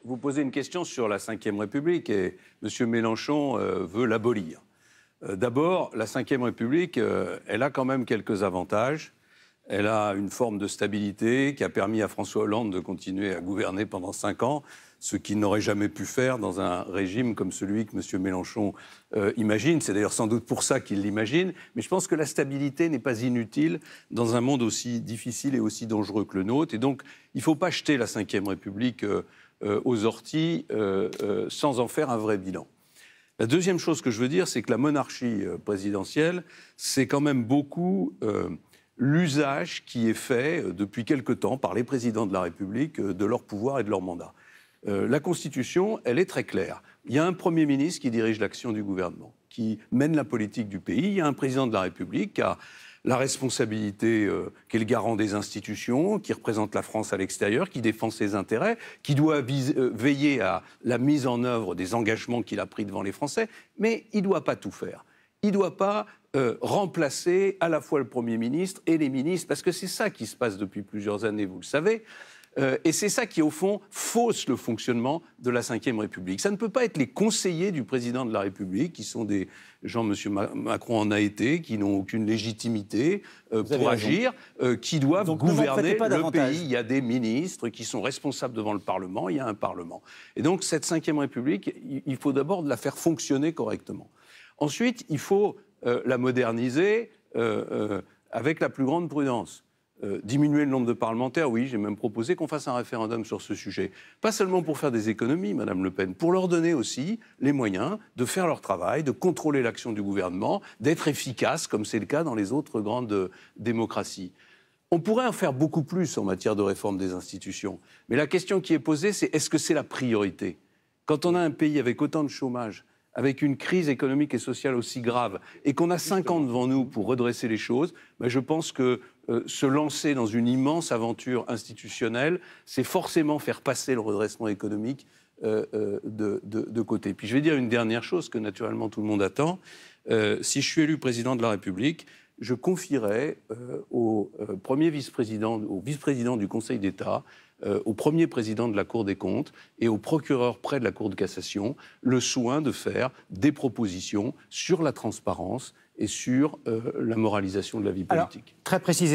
vous posez une question sur la Ve République et M. Mélenchon veut l'abolir. D'abord, la Ve République, elle a quand même quelques avantages. Elle a une forme de stabilité qui a permis à François Hollande de continuer à gouverner pendant 5 ans, ce qu'il n'aurait jamais pu faire dans un régime comme celui que M. Mélenchon imagine. C'est d'ailleurs sans doute pour ça qu'il l'imagine. Mais je pense que la stabilité n'est pas inutile dans un monde aussi difficile et aussi dangereux que le nôtre. Et donc, il ne faut pas jeter la Ve République aux orties sans en faire un vrai bilan. La deuxième chose que je veux dire, c'est que la monarchie présidentielle, c'est quand même beaucoup l'usage qui est fait depuis quelque temps par les présidents de la République de leur pouvoir et de leur mandat. La Constitution, elle est très claire. Il y a un Premier ministre qui dirige l'action du gouvernement, qui mène la politique du pays. Il y a un président de la République qui a la responsabilité, qui est le garant des institutions, qui représente la France à l'extérieur, qui défend ses intérêts, qui doit veiller à la mise en œuvre des engagements qu'il a pris devant les Français. Mais il ne doit pas tout faire. Il ne doit pas remplacer à la fois le Premier ministre et les ministres, parce que c'est ça qui se passe depuis plusieurs années, vous le savez. Et c'est ça qui, au fond, fausse le fonctionnement de la Ve République. Ça ne peut pas être les conseillers du président de la République, qui sont des gens, M. Macron en a été, qui n'ont aucune légitimité pour agir, qui doivent gouverner le pays. Il y a des ministres qui sont responsables devant le Parlement, il y a un Parlement. Et donc, cette Ve République, il faut d'abord la faire fonctionner correctement. Ensuite, il faut la moderniser avec la plus grande prudence. Diminuer le nombre de parlementaires, oui, j'ai même proposé qu'on fasse un référendum sur ce sujet. Pas seulement pour faire des économies, Madame Le Pen, pour leur donner aussi les moyens de faire leur travail, de contrôler l'action du gouvernement, d'être efficace, comme c'est le cas dans les autres grandes démocraties. On pourrait en faire beaucoup plus en matière de réforme des institutions. Mais la question qui est posée, c'est est-ce que c'est la priorité ? Quand on a un pays avec autant de chômage, avec une crise économique et sociale aussi grave, et qu'on a 5 ans devant nous pour redresser les choses, ben je pense que se lancer dans une immense aventure institutionnelle, c'est forcément faire passer le redressement économique de côté. Puis je vais dire une dernière chose que naturellement tout le monde attend. Si je suis élu président de la République, je confierai au premier vice-président, au vice-président du Conseil d'État, au premier président de la Cour des comptes et au procureur près de la Cour de cassation le soin de faire des propositions sur la transparence et sur la moralisation de la vie politique. Alors, très précisément.